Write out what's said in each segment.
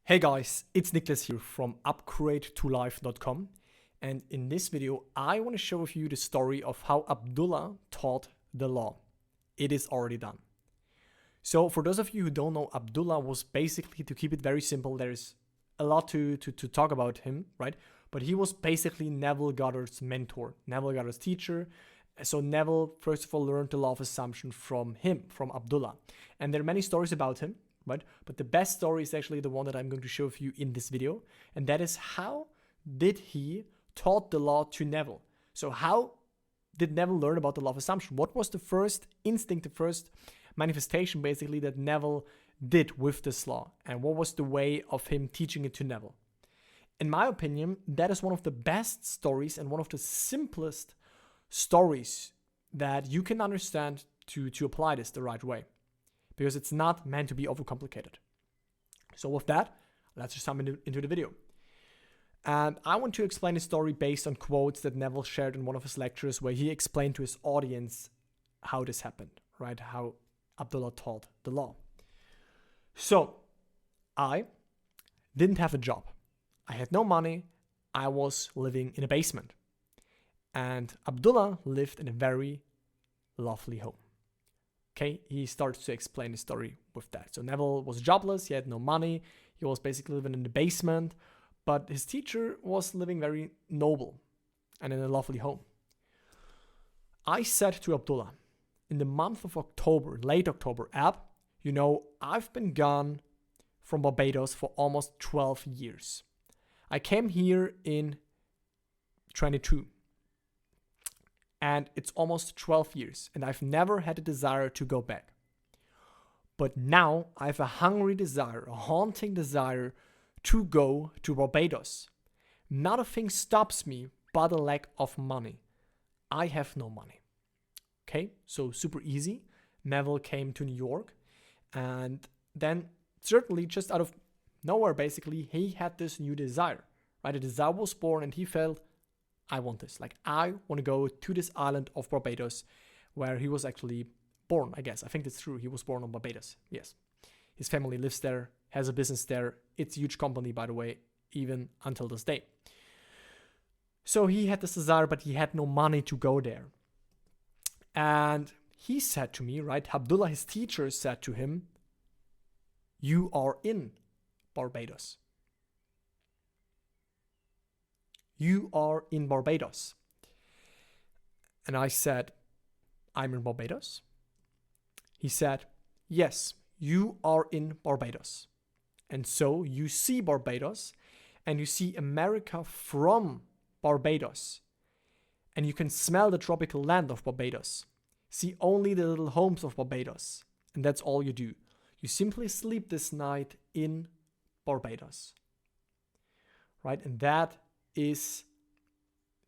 Hey guys, it's Nicholas here from upgrade2life.com, and in this video I want to show you the story of how Abdullah taught the law. It is already done. So for those of you who don't know, Abdullah was basically, to keep it very simple, there's a lot to talk about him, right? But he was basically Neville Goddard's mentor, Neville Goddard's teacher. So Neville first of all learned the law of assumption from him, from Abdullah. And there are many stories about him, right? But the best story is actually the one that I'm going to show you in this video. And that is, how did he taught the law to Neville? So how did Neville learn about the law of assumption? What was the first instinct, the first manifestation basically that Neville did with this law? And what was the way of him teaching it to Neville? In my opinion, that is one of the best stories and one of the simplest stories that you can understand to apply this the right way, because it's not meant to be overcomplicated. So with that, let's just jump into the video. And I want to explain the story based on quotes that Neville shared in one of his lectures, where he explained to his audience how this happened, right? How Abdullah taught the law. So I didn't have a job. I had no money. I was living in a basement. And Abdullah lived in a very lovely home. Okay, he starts to explain the story with that. So Neville was jobless, he had no money, he was basically living in the basement, but his teacher was living very noble and in a lovely home. I said to Abdullah, in the month of October, late October, I've been gone from Barbados for almost 12 years. I came here in 22. And it's almost 12 years, and I've never had a desire to go back. But now I have a hungry desire, a haunting desire to go to Barbados. Not a thing stops me but a lack of money. I have no money. Okay, so super easy. Neville came to New York, and then certainly just out of nowhere, basically, he had this new desire, right? A desire was born, and he felt, I want this. Like, I want to go to this island of Barbados where he was actually born, I guess. I think that's true. He was born on Barbados. Yes. His family lives there, has a business there. It's a huge company, by the way, even until this day. So he had this desire, but he had no money to go there. And he said to me, right, Abdullah, his teacher, said to him, you are in Barbados. You are in Barbados. And I said, I'm in Barbados? He said, yes, you are in Barbados. And so you see Barbados, and you see America from Barbados. And you can smell the tropical land of Barbados. See only the little homes of Barbados. And that's all you do. You simply sleep this night in Barbados. Right? And that is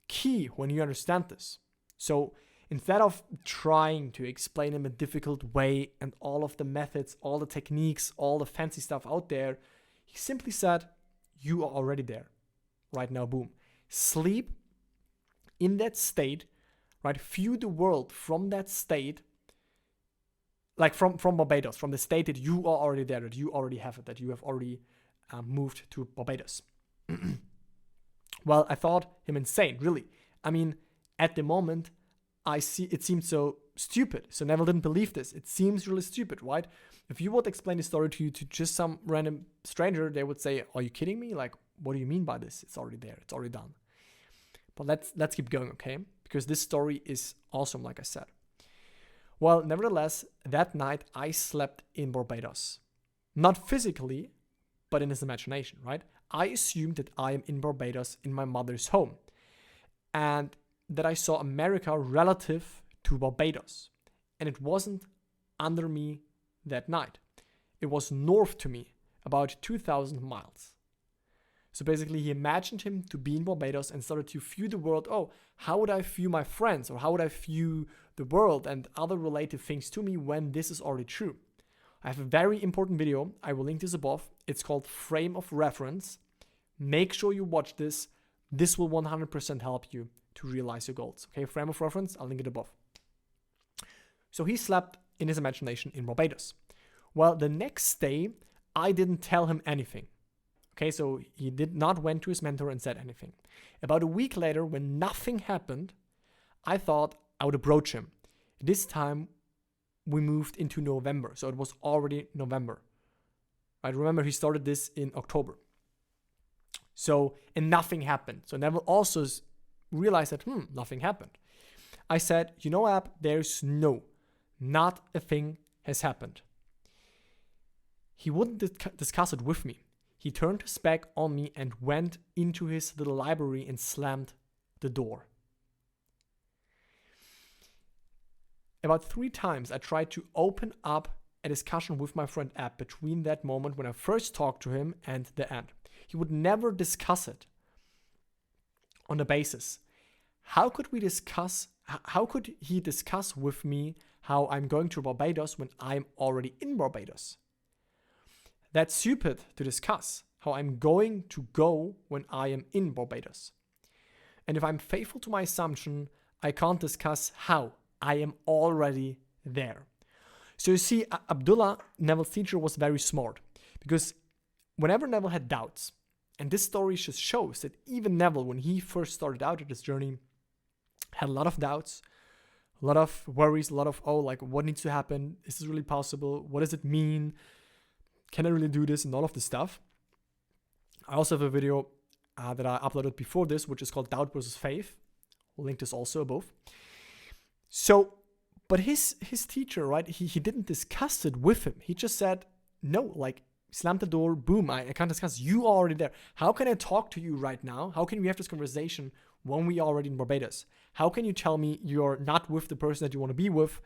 key when you understand this. So instead of trying to explain in a difficult way and all of the methods, all the techniques, all the fancy stuff out there, he simply said, you are already there. Right now, boom. Sleep in that state, right? View the world from that state, like from Barbados, from the state that you are already there, that you already have it, that you have already moved to Barbados. Well, I thought him insane, really. I mean, at the moment, it seemed so stupid. So Neville didn't believe this. It seems really stupid, right? If you would explain the story to just some random stranger, they would say, are you kidding me? Like, what do you mean by this? It's already there. It's already done. But let's keep going, okay? Because this story is awesome, like I said. Well, nevertheless, that night I slept in Barbados. Not physically, but in his imagination, right? I assumed that I am in Barbados in my mother's home, and that I saw America relative to Barbados. And it wasn't under me that night. It was north to me, about 2,000 miles. So basically he imagined him to be in Barbados and started to view the world. Oh, how would I view my friends, or how would I view the world and other related things to me when this is already true? I have a very important video. I will link this above. It's called Frame of Reference. Make sure you watch this. This will 100% help you to realize your goals. Okay, Frame of Reference, I'll link it above. So he slept in his imagination in Barbados. Well, the next day, I didn't tell him anything. Okay, so he did not went to his mentor and said anything. About a week later, when nothing happened, I thought I would approach him. This time, we moved into November, so it was already November. I remember he started this in October. So, and nothing happened. So Neville also realized that, nothing happened. I said, you know, Ab, not a thing has happened. He wouldn't discuss it with me. He turned his back on me and went into his little library and slammed the door. About 3 times I tried to open up a discussion with my friend Ab between that moment when I first talked to him and the end. He would never discuss it on the basis. How could he discuss with me how I'm going to Barbados when I'm already in Barbados? That's stupid to discuss how I'm going to go when I am in Barbados. And if I'm faithful to my assumption, I can't discuss how I am already there. So you see, Abdullah, Neville's teacher, was very smart, because whenever Neville had doubts, and this story just shows that even Neville, when he first started out at this journey, had a lot of doubts, a lot of worries, a lot of, what needs to happen? Is this really possible? What does it mean? Can I really do this? And all of this stuff. I also have a video that I uploaded before this, which is called Doubt versus Faith. I'll link this also above. So, but his teacher, right, he didn't discuss it with him. He just said, no, slammed the door, boom, I can't discuss. You are already there. How can I talk to you right now? How can we have this conversation when we are already in Barbados? How can you tell me you're not with the person that you want to be with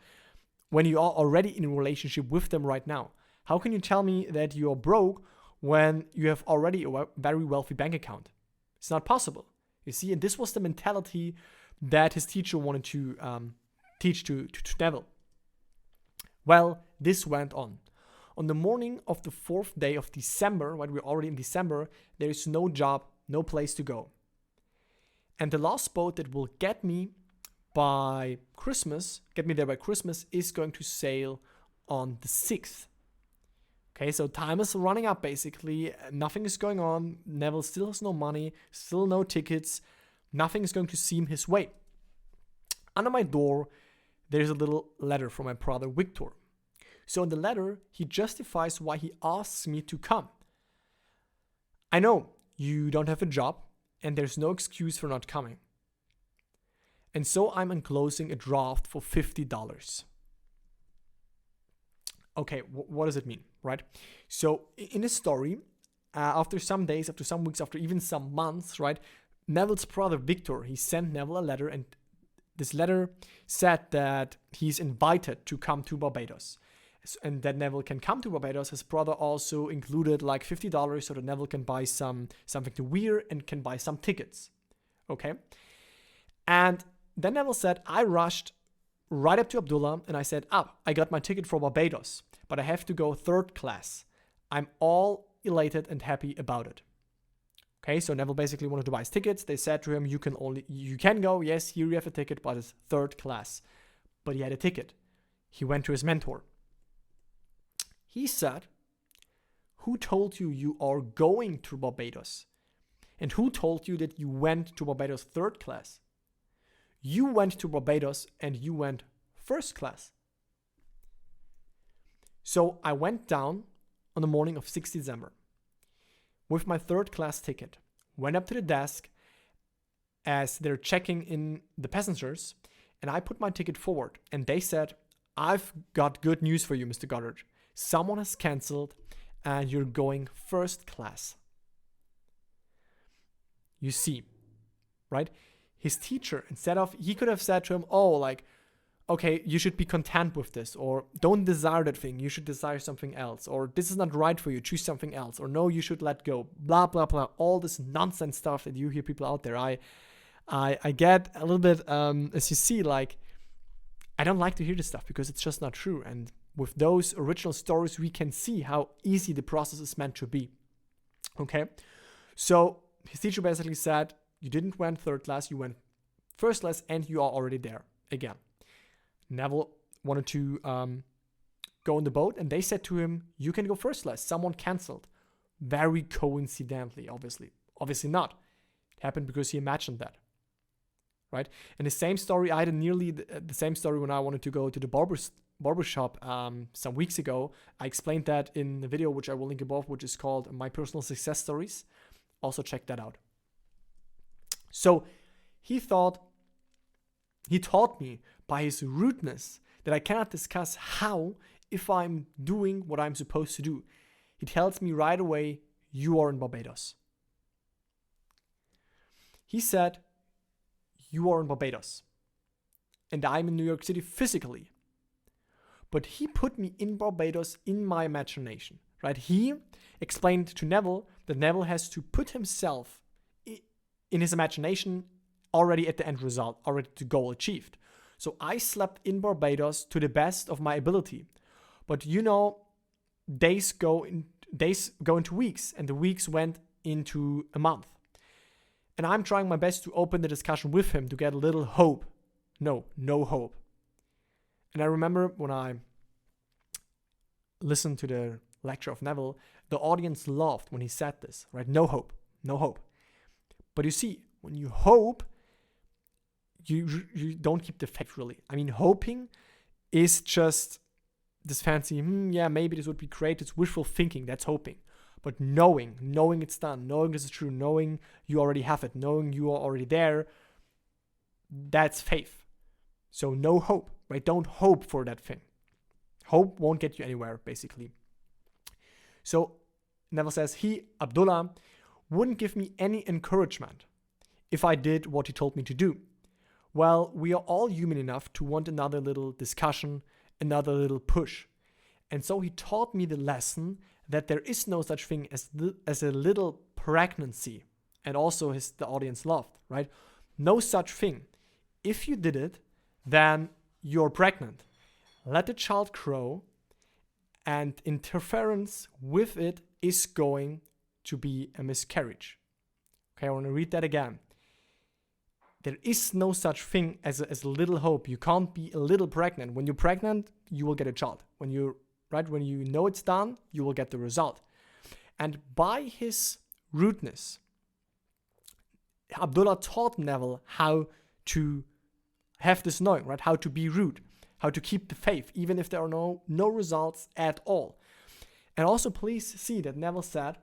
when you are already in a relationship with them right now? How can you tell me that you're broke when you have already a very wealthy bank account? It's not possible. You see, and this was the mentality that his teacher wanted to teach to Neville. Well, this went on. On the morning of the 4th day of December, when we're already in December, there is no job, no place to go. And the last boat that will get me there by Christmas, is going to sail on the 6th. Okay, so time is running up basically. Nothing is going on. Neville still has no money, still no tickets. Nothing is going to seem his way. Under my door, there's a little letter from my brother Victor. So in the letter, he justifies why he asks me to come. I know you don't have a job, and there's no excuse for not coming. And so I'm enclosing a draft for $50. Okay, what does it mean, right? So in this story, after some days, after some weeks, after even some months, right, Neville's brother Victor, he sent Neville a letter, and this letter said that he's invited to come to Barbados. And that Neville can come to Barbados. His brother also included like $50 so that Neville can buy something to wear and can buy some tickets. Okay? And then Neville said, I rushed right up to Abdullah and I said, I got my ticket for Barbados, but I have to go 3rd class. I'm all elated and happy about it. Okay, so Neville basically wanted to buy his tickets. They said to him, you can go, yes, here you have a ticket, but it's 3rd class. But he had a ticket. He went to his mentor. He said, who told you you are going to Barbados? And who told you that you went to Barbados 3rd class? You went to Barbados and you went 1st class. So I went down on the morning of 6th December with my 3rd class ticket, went up to the desk as they're checking in the passengers, and I put my ticket forward. And they said, I've got good news for you, Mr. Goddard. Someone has canceled and you're going 1st class. You see, right? His teacher, he could have said to him, okay, you should be content with this, or don't desire that thing, you should desire something else, or this is not right for you, choose something else, or no, you should let go, blah, blah, blah, all this nonsense stuff that you hear people out there. I get a little bit, as you see, I don't like to hear this stuff because it's just not true. And with those original stories, we can see how easy the process is meant to be. Okay, so his teacher basically said, you didn't went 3rd class, you went 1st class, and you are already there again. Neville wanted to go on the boat, and they said to him, you can go 1st class. Someone canceled. very coincidentally, obviously. Obviously not. It happened because he imagined that. Right? And the same story, I had nearly the same story when I wanted to go to the barbershop some weeks ago. I explained that in the video, which I will link above, which is called My Personal Success Stories. Also check that out. So he taught me by his rudeness that I cannot discuss how if I'm doing what I'm supposed to do. He tells me right away, you are in Barbados. He said, you are in Barbados. And I'm in New York City physically. But he put me in Barbados in my imagination, right? He explained to Neville that Neville has to put himself in his imagination already at the end result, already the goal achieved. So I slept in Barbados to the best of my ability. But days go into weeks, and the weeks went into a month. And I'm trying my best to open the discussion with him to get a little hope. No hope. And I remember when I listened to the lecture of Neville, the audience laughed when he said this, right? No hope. But you see, when you hope, you don't keep the faith really. I mean, hoping is just this fancy, maybe this would be great. It's wishful thinking. That's hoping. But knowing it's done, knowing this is true, knowing you already have it, knowing you are already there, that's faith. So no hope, right? Don't hope for that thing. Hope won't get you anywhere, basically. So Neville says, Abdullah, wouldn't give me any encouragement if I did what he told me to do. Well, we are all human enough to want another little discussion, another little push. And so he taught me the lesson that there is no such thing as a little pregnancy. And also the audience loved, right? No such thing. If you did it, then you're pregnant. Let the child grow, and interference with it is going to be a miscarriage. Okay, I want to read that again. There is no such thing as a little hope. You can't be a little pregnant. When you're pregnant, you will get a child. When you know it's done, you will get the result. And by his rudeness, Abdullah taught Neville how to have this knowing, right? How to be rude, how to keep the faith, even if there are no results at all. And also, please see that Neville said,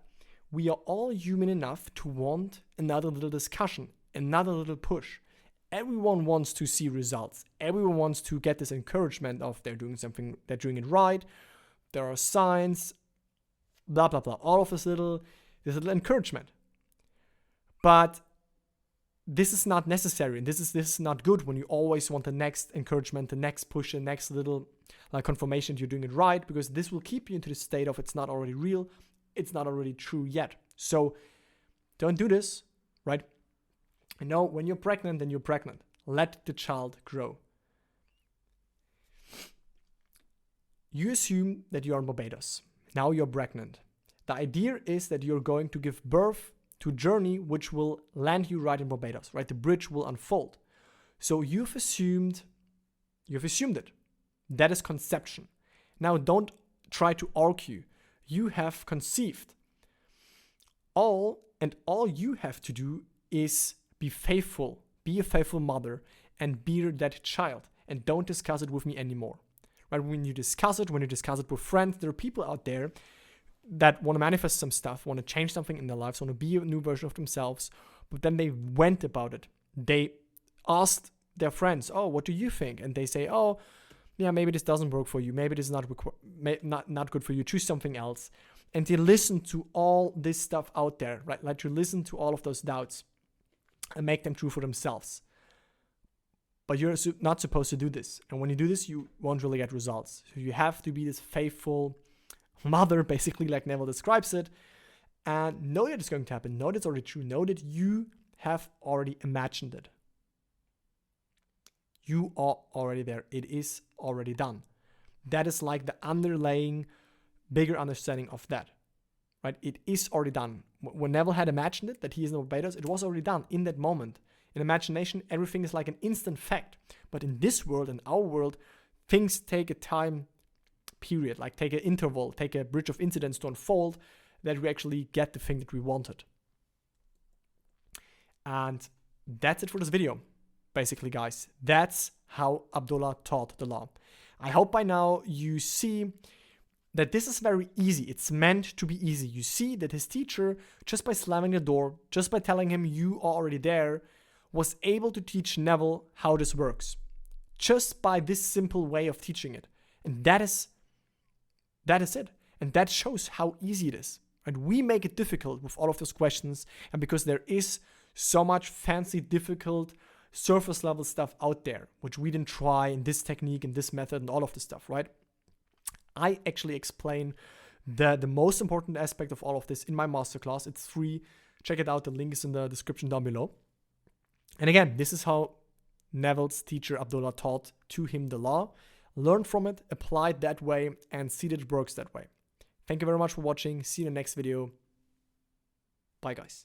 we are all human enough to want another little discussion, another little push. Everyone wants to see results. Everyone wants to get this encouragement of they're doing something, they're doing it right. There are signs, blah, blah, blah. All of this little encouragement. But this is not necessary. And this is not good when you always want the next encouragement, the next push, the next little confirmation that you're doing it right, because this will keep you into the state of it's not already real, it's not already true yet. So don't do this, right? When you're pregnant, then you're pregnant. Let the child grow. You assume that you're in Barbados. Now you're pregnant. The idea is that you're going to give birth to a journey which will land you right in Barbados, right? The bridge will unfold. So you've assumed it. That is conception. Now don't try to argue. You have conceived. All you have to do is be faithful, be a faithful mother, and bear that child. And don't discuss it with me anymore. Right? When you discuss it with friends, there are people out there that want to manifest some stuff, want to change something in their lives, want to be a new version of themselves, but then they went about it. They asked their friends, oh, what do you think? And they say, oh, yeah, maybe this doesn't work for you. Maybe this is not good for you. Choose something else. And they listen to all this stuff out there, right? Like to listen to all of those doubts and make them true for themselves. But you're not supposed to do this. And when you do this, you won't really get results. So you have to be this faithful mother, basically, like Neville describes it, and know that it's going to happen. Know that it's already true. Know that you have already imagined it. You are already there. It is already done. That is like the underlying, bigger understanding of that, right? It is already done. When Neville had imagined it, that he is in Barbados, it was already done in that moment. In imagination, everything is like an instant fact. But in this world, in our world, things take a time period, like take an interval, take a bridge of incidents to unfold, that we actually get the thing that we wanted. And that's it for this video, basically, guys. That's how Abdullah taught the law. I hope by now you see that this is very easy. It's meant to be easy. You see that his teacher, just by slamming the door, just by telling him you are already there, was able to teach Neville how this works. Just by this simple way of teaching it. And that is it. And that shows how easy it is. And we make it difficult with all of those questions. And because there is so much fancy, difficult, surface level stuff out there, which we didn't try in this technique and this method and all of this stuff, right? I actually explain the most important aspect of all of this in my masterclass. It's free. Check it out. The link is in the description down below. And again, this is how Neville's teacher Abdullah taught to him the law. Learn from it, apply it that way, and see that it works that way. Thank you very much for watching. See you in the next video. Bye, guys.